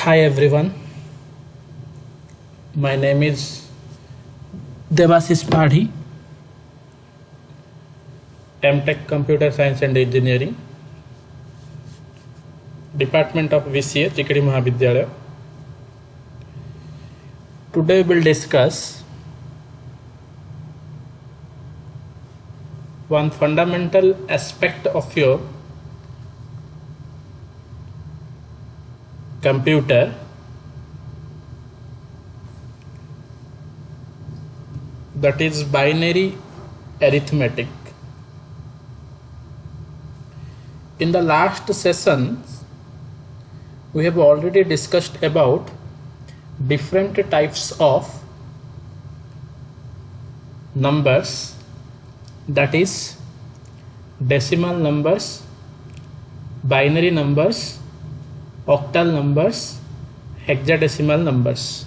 Hi everyone, my name is Devashish Padhi, MTech Computer Science and Engineering, Department of VCA, Chikadi Mahavidyalaya. Today we will discuss one fundamental aspect of your computer, that is binary arithmetic. In the last session we have already discussed about different types of numbers, that is decimal numbers, binary numbers, octal numbers, hexadecimal numbers.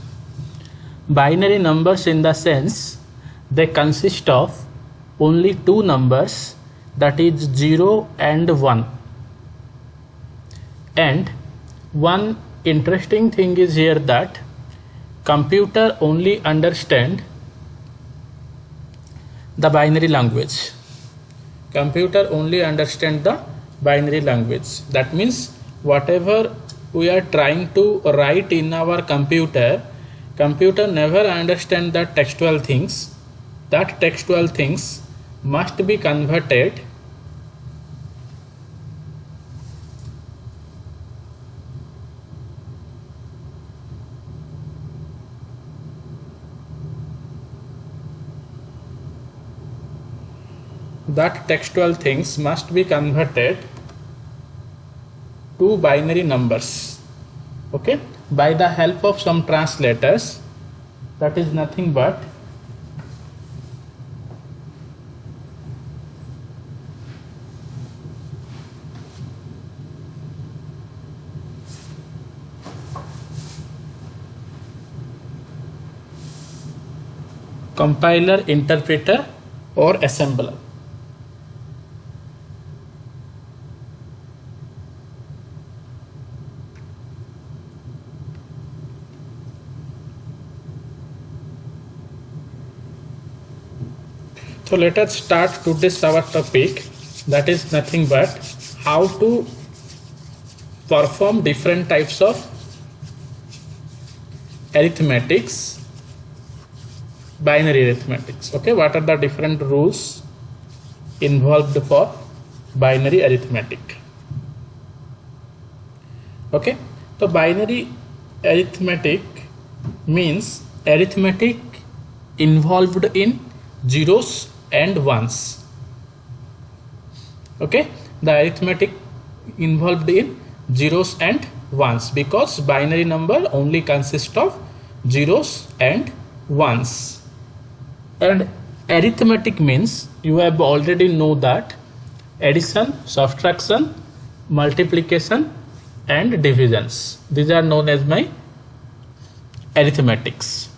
Binary numbers in the sense they consist of only two numbers, that is 0 and 1. And one interesting thing is here that computer only understand the binary language. Computer only understand the binary language. That means whatever we are trying to write in our computer never understand the textual things. That textual things must be converted to binary numbers, okay, by the help of some translators, that is nothing but compiler, interpreter or assembler. So let us start today's our topic, that is nothing but how to perform different types of arithmetics, binary arithmetics. Okay, what are the different rules involved for binary arithmetic? Okay, so binary arithmetic means arithmetic involved in zeros and ones. Okay, the arithmetic involved in zeros and ones, because binary number only consists of zeros and ones. And arithmetic means you have already know that addition, subtraction, multiplication and divisions, these are known as my arithmetics.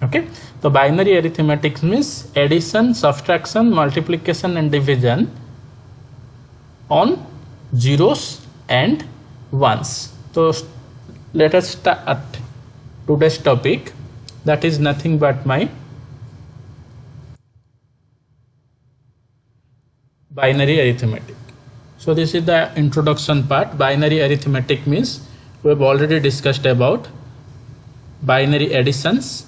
Okay, so binary arithmetic means addition, subtraction, multiplication and division on zeros and ones. So let us start today's topic, that is nothing but my binary arithmetic. So this is the introduction part. Binary arithmetic means we have already discussed about binary additions,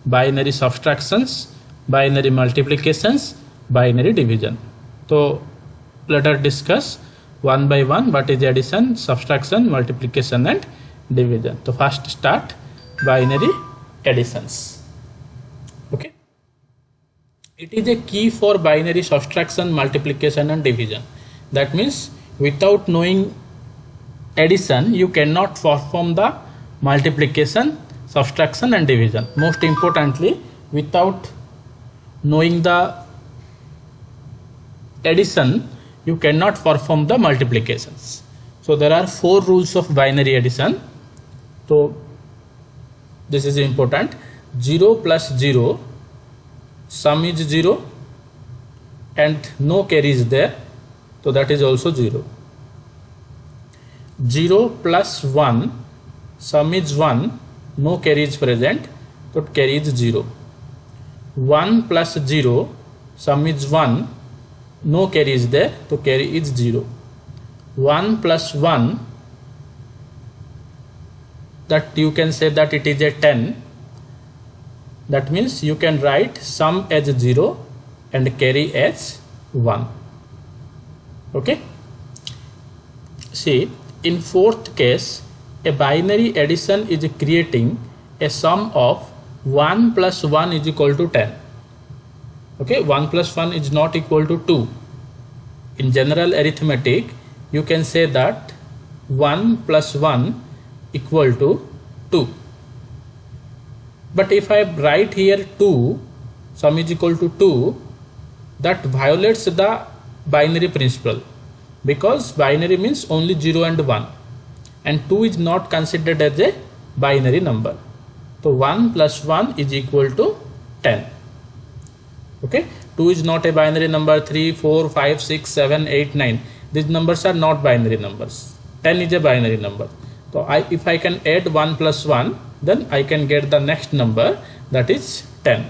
binary subtractions, binary multiplications, binary division. So let us discuss one by one what is addition, subtraction, multiplication and division. So first start binary additions. Okay, it is a key for binary subtraction, multiplication and division. That means without knowing addition you cannot perform the multiplication, subtraction and division. Most importantly, without knowing the addition you cannot perform the multiplications. So there are 4 rules of binary addition. So this is important. 0 plus 0, sum is 0 and no carry is there, so that is also 0. 0 plus 1, sum is 1, no carry is present, so carry is 0. 1 plus 0, sum is 1, no carry is there, so carry is 0. 1 plus 1, that you can say that it is a 10. That means you can write sum as 0 and carry as 1. Okay. See, in fourth case, a binary addition is creating a sum of 1 plus 1 is equal to 10. Okay, 1 plus 1 is not equal to 2. In general arithmetic, you can say that 1 plus 1 equal to 2. But if I write here 2, sum is equal to 2, that violates the binary principle, because binary means only 0 and 1, and 2 is not considered as a binary number. So 1 plus 1 is equal to 10. Okay, 2 is not a binary number, 3, 4, 5, 6, 7, 8, 9. These numbers are not binary numbers. 10 is a binary number. So if I can add 1 plus 1, then I can get the next number, that is 10.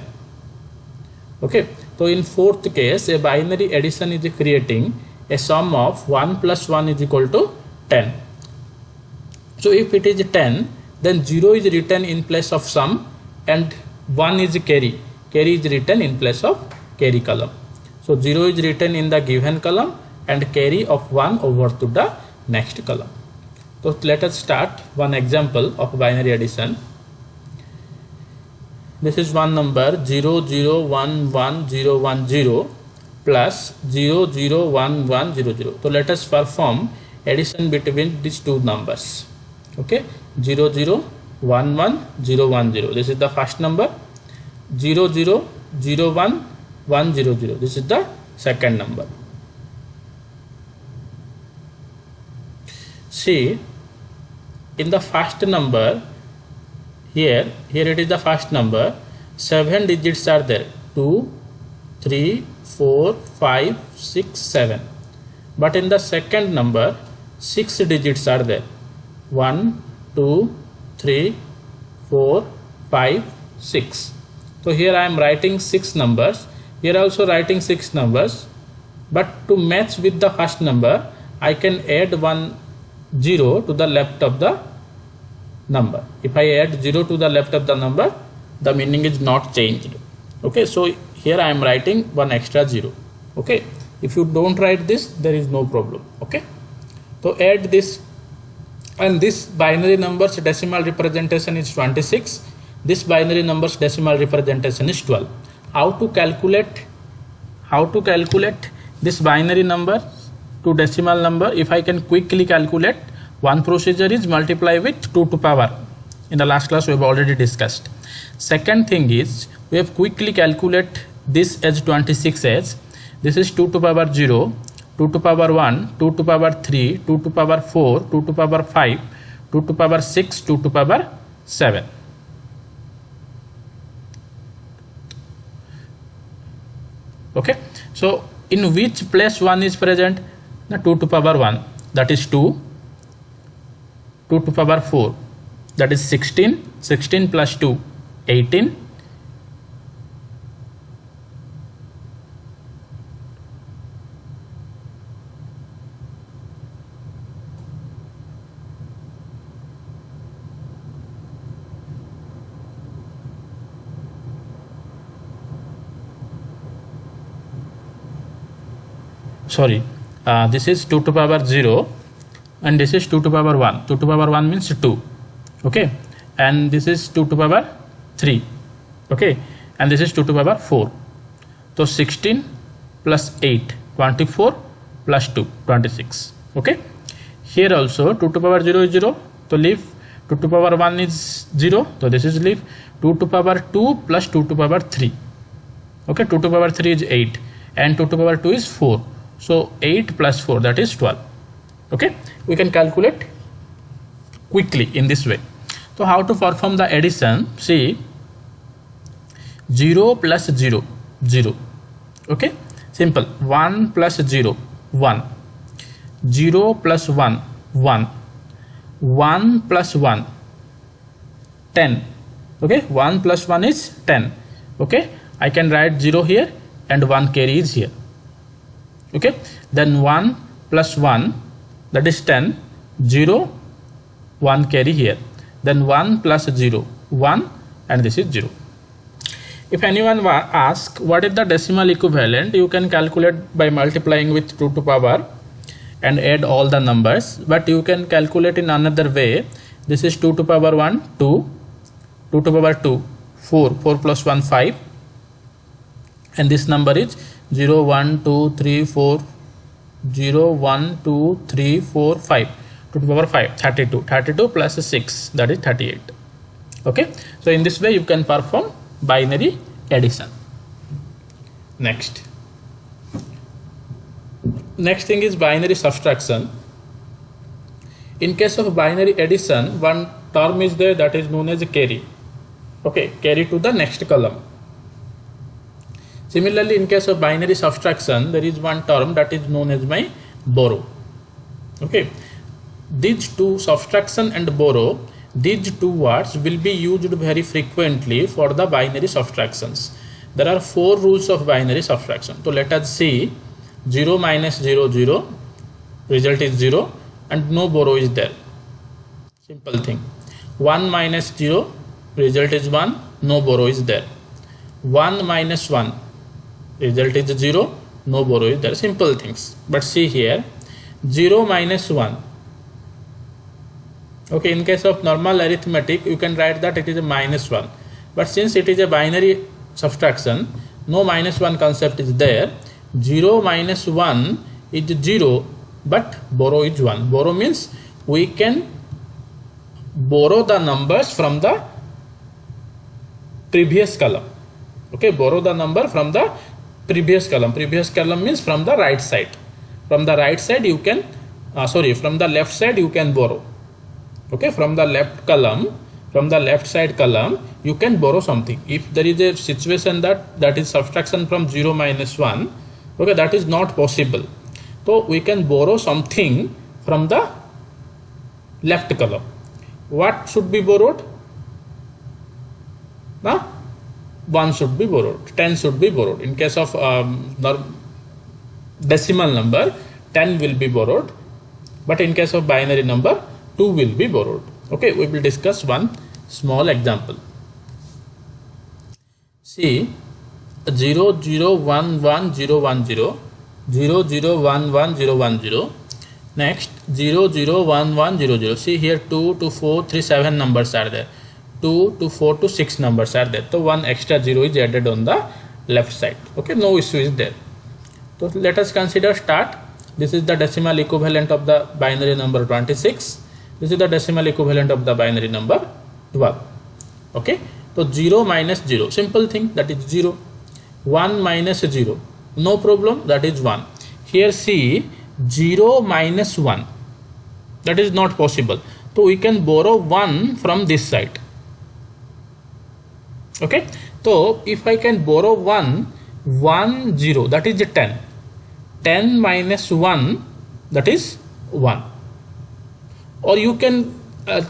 Okay, so in fourth case, a binary addition is creating a sum of 1 plus 1 is equal to 10. So if it is 10, then 0 is written in place of sum and 1 is carry. Carry is written in place of carry column. So 0 is written in the given column and carry of 1 over to the next column. So let us start one example of binary addition. This is one number 0011010 plus 001100. So let us perform addition between these two numbers. Okay, 0011010. This is the first number. 0001100. This is the second number. See, in the first number, here it is the first number, 7 digits are there, 2, 3, 4, 5, 6, 7. But in the second number, 6 digits are there, 1, 2, 3, 4, 5, 6. So here I am writing 6 numbers, here also writing 6 numbers, but to match with the first number, I can add one 0 to the left of the number. If I add 0 to the left of the number, the meaning is not changed. Okay, so here I am writing one extra 0. Okay, if you don't write this, there is no problem. Okay, so add this, and this binary number's decimal representation is 26. This binary number's decimal representation is 12. How to calculate this binary number to decimal number? If I can quickly calculate, one procedure is multiply with 2 to power. In the last class we have already discussed. Second thing is, we have quickly calculate this as 26 as, this is 2 to power 0, 2 to power 1, 2 to power 3, 2 to power 4, 2 to power 5, 2 to power 6, 2 to power 7. Okay, so in which place 1 is present? The 2 to power 1, that is 2. 2 to power 4, that is 16. 16 plus 2, 18. Sorry, this is 2 to power 0 and this is 2 to power 1. 2 to power 1 means 2. Okay, and this is 2 to power 3. Okay, and this is 2 to power 4. So 16 plus 8, 24 plus 2, 26. Okay, here also 2 to power 0 is 0, so leave. 2 to power 1 is 0, so this is leave. 2 to power 2 plus 2 to power 3. Okay, 2 to power 3 is 8 and 2 to power 2 is 4. So 8 plus 4, that is 12. Okay, we can calculate quickly in this way. So how to perform the addition? See, 0 plus 0, 0. Okay, simple. 1 plus 0, 1. 0 plus 1, 1. 1 plus 1, 10. Okay, 1 plus 1 is 10. Okay, I can write 0 here and 1 carry is here. Okay, then 1 plus 1, that is 10, 0, 1 carry here, then 1 plus 0, 1, and this is 0. If anyone asks what is the decimal equivalent, you can calculate by multiplying with 2 to power and add all the numbers, but you can calculate in another way. This is 2 to power 1, 2, 2 to power 2, 4, 4 plus 1, 5, and this number is 0, 1, 2, 3, 4, 0, 1, 2, 3, 4, 5, 2 to power 5, 32, 32 plus 6, that is 38. Okay, so in this way you can perform binary addition. Next thing is binary subtraction. In case of binary addition, one term is there that is known as carry. Okay, carry to the next column. Similarly, in case of binary subtraction, there is one term that is known as my borrow. Okay, these two, subtraction and borrow, these two words will be used very frequently for the binary subtractions. There are 4 rules of binary subtraction. So let us see. 0 minus 0, 0, result is 0, and no borrow is there. Simple thing. 1 minus 0, result is 1, no borrow is there. 1 minus 1, result is 0, no borrow is there. Simple things. But see here, 0 minus 1. Okay, in case of normal arithmetic, you can write that it is a minus 1. But since it is a binary subtraction, no minus 1 concept is there. 0 minus 1 is 0, but borrow is 1. Borrow means we can borrow the numbers from the previous column. Okay, borrow the number from the previous column. Previous column means from the right side. From the right side you can, from the left side you can borrow. Okay, from the left column, from the left side column, you can borrow something. If there is a situation that is subtraction from 0 minus 1, okay, that is not possible. So we can borrow something from the left column. What should be borrowed? 1 should be borrowed, 10 should be borrowed. In case of decimal number, 10 will be borrowed, but in case of binary number, 2 will be borrowed. Okay, we will discuss one small example. See, 0 0 1 1 0 1 0, 0 0 1 1 0 1 0, next 0 0 1 1 0 0. See here 2 to 4 3 7 numbers are there, 2 to 4 to 6 numbers are there. So one extra 0 is added on the left side. Okay, no issue is there. So let us consider start. This is the decimal equivalent of the binary number 26. This is the decimal equivalent of the binary number 12. Okay, so 0 minus 0, simple thing, that is 0. 1 minus 0, no problem, that is 1. Here see, 0 minus 1, that is not possible. So we can borrow 1 from this side. Okay, so if I can borrow 1, 1 0, that is 10. 10 minus 1, that is 1. Or you can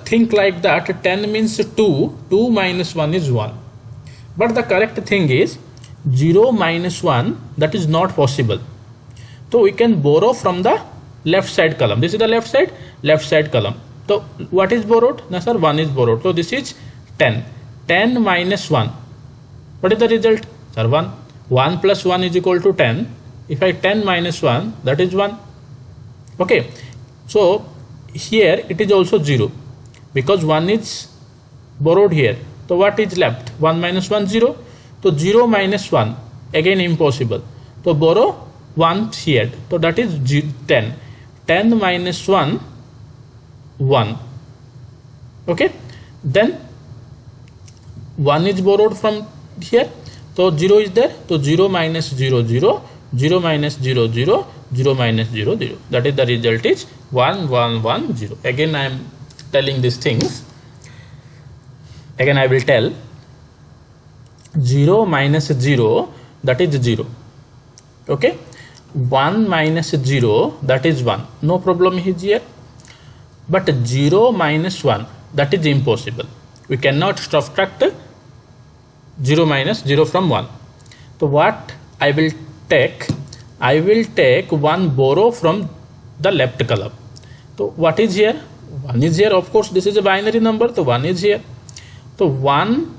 think like that, 10 means 2, 2 minus 1 is 1. But the correct thing is 0 minus 1, that is not possible. So we can borrow from the left side column. This is the left side column. So what is borrowed? No sir, 1 is borrowed. So this is 10. 10 minus 1. What is the result? Sir, 1. 1 plus 1 is equal to 10. If I 10 minus 1, that is 1. Okay. So here it is also 0 because 1 is borrowed here. So what is left? 1 minus 1, 0. So 0 minus 1, again impossible. So borrow 1 here. So that is 10. 10 minus 1, 1. Okay. Then 1 is borrowed from here. So 0 is there. So 0 minus 0, 0. 0 minus 0, 0. 0 minus 0, 0. That is the result is 1, 1, 1, 0. Again I am telling these things. Again I will tell. 0 minus 0, that is 0. Okay. 1 minus 0, that is 1. No problem is here. But 0 minus 1, that is impossible. We cannot subtract 0 minus 0 from 1. So what I will take? I will take 1 borrow from the left column. So what is here? 1 is here. Of course, this is a binary number. So 1 is here. So 1,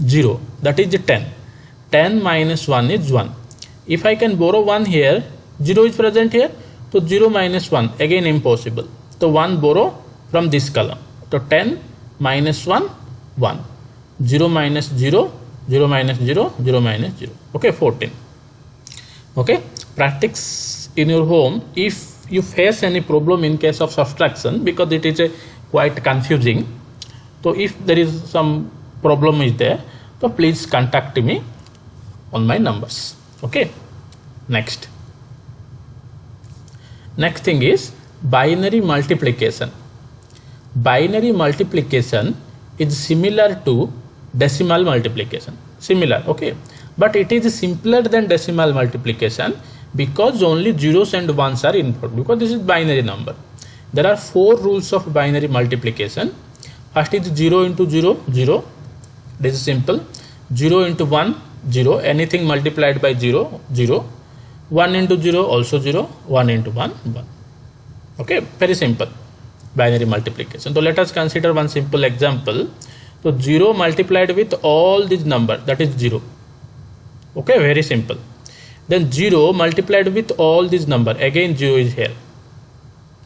0. That is 10. 10 minus 1 is 1. If I can borrow 1 here, 0 is present here. So 0 minus 1, again impossible. So 1 borrow from this column. So 10 minus 1, 1. 0 minus 0, 0 minus 0, 0 minus 0. Okay, 14. Okay, practice in your home. If you face any problem in case of subtraction, because it is quite confusing. So if there is some problem is there, so please contact me on my numbers. Okay, next thing is binary multiplication. Binary multiplication is similar to decimal multiplication. Similar, okay, but it is simpler than decimal multiplication because only zeros and ones are involved, because this is binary number. There are 4 rules of binary multiplication. First is 0 into 0, 0. This is simple. 0 into 1, 0. Anything multiplied by 0, 0. 1 into 0, also 0. 1 into 1, 1. Okay, very simple binary multiplication. So let us consider one simple example. So 0 multiplied with all these number, that is 0. Okay, very simple. Then 0 multiplied with all these number, again 0 is here.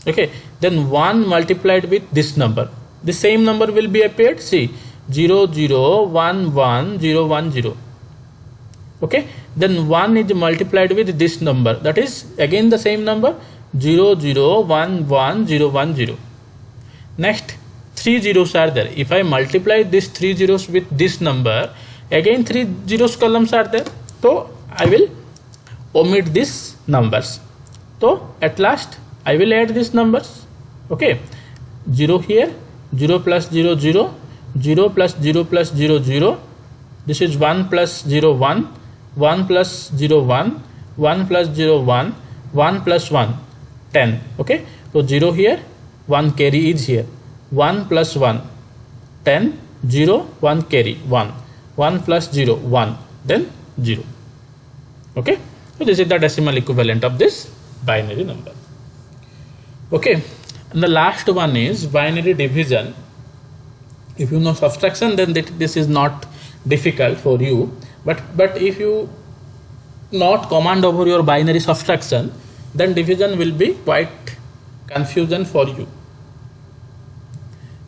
Okay, then 1 multiplied with this number, the same number will be appeared. See, 0 0 1 1 0 1 0. Okay, then 1 is multiplied with this number, that is again the same number, 0 0 1 1 0 1 0. Next 3 zeros are there. If I multiply these 3 zeros with this number, again 3 zeros columns are there. So I will omit these numbers. So at last I will add these numbers. Okay, 0 here, 0 plus 0 0, 0 plus 0 plus 0 0. This is 1 plus 0 1, 1 plus 0 1, 1 plus 0 1, 1 plus 1 10. Okay, so 0 here, 1 carry is here, 1 plus 1 10, 0 1 carry 1, 1 plus 0 1, then 0. Okay, so this is the decimal equivalent of this binary number. Okay, and the last one is binary division. If you know subtraction, then this is not difficult for you, but if you not command over your binary subtraction, then division will be quite confusion for you.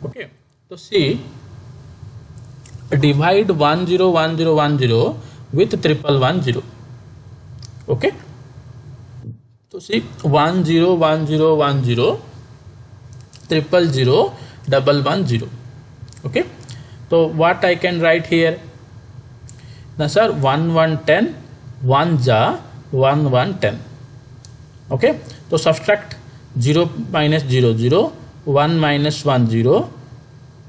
Okay, so see, divide 1 0 1 0 1 0 with 1 Okay, so see, 1 0 1 0 1 0 0 1 0. Okay, so what I can write here? Now sir, 1 1 10, 1 ja 1 1 10. Okay, so subtract 0 minus 0 0, 1 minus 1 0,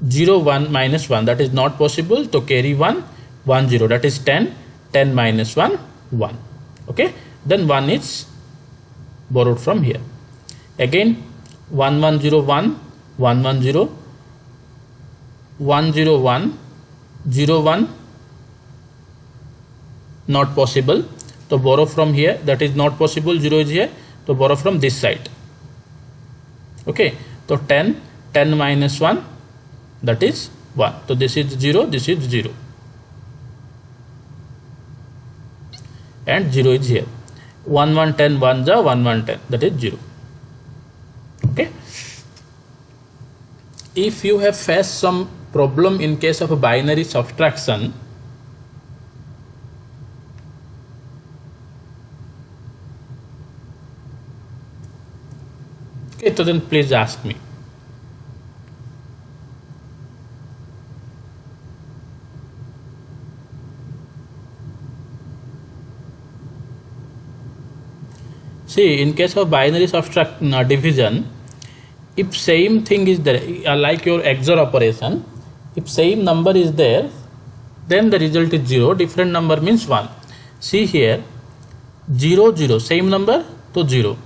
0 1 minus 1, that is not possible. So carry 1 1 0, that is 10, 10 minus 1 1. Okay, then 1 is borrowed from here. Again 1 1 0 1, 1 1 0, 1 0 1, 0 1, not possible. So borrow from here, that is not possible, 0 is here. So borrow from this side. Okay, so 10, 10 minus 1, that is 1. So this is 0, this is 0. And 0 is here. 1 1 10 1 ja 1 1 10, that is 0. Okay, if you have faced some problem in case of a binary subtraction, okay, so then please ask me. See, in case of binary division, if same thing is there, like your XOR operation, if same number is there, then the result is 0, different number means 1. See here, 0 0, same number, to 0.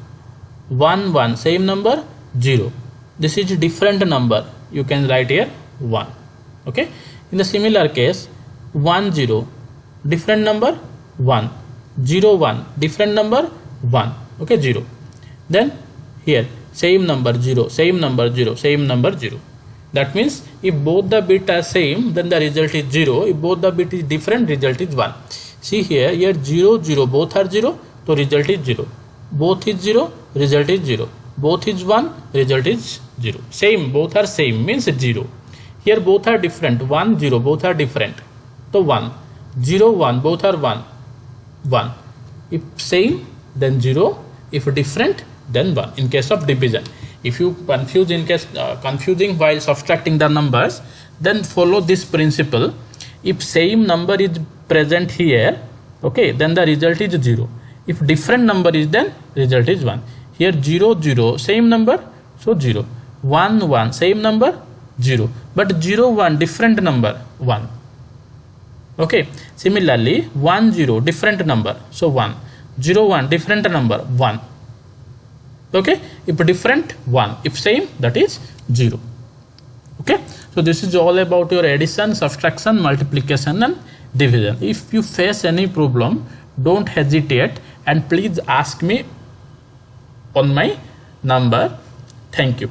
1 1, same number, 0. This is different number, you can write here 1. Okay, in the similar case 1 0 different number 1, 0 1 different number 1. Okay, 0. Then here same number 0, same number 0, same number 0. That means if both the bits are same, then the result is 0. If both the bit is different, result is 1. See here 0 0 both are 0, so result is 0. Both is 0, result is 0. Both is 1, result is 0. Same, both are same means 0. Here both are different, 1 0 both are different, so 1. 0 1 both are 1, 1. If same, then 0. If different, then 1. In case of division, if you confuse in case confusing while subtracting the numbers, then follow this principle. If same number is present here, okay, then the result is 0. If different number is, then result is 1. Here 0 0 same number, so 0. 1 1 same number, 0. But 0 1 different number, 1. Okay, similarly 1 0 different number, so 1. 0 1 different number, 1. Okay, if different, 1. If same, that is 0. Okay, so this is all about your addition, subtraction, multiplication and division. If you face any problem, don't hesitate and please ask me on my number. Thank you.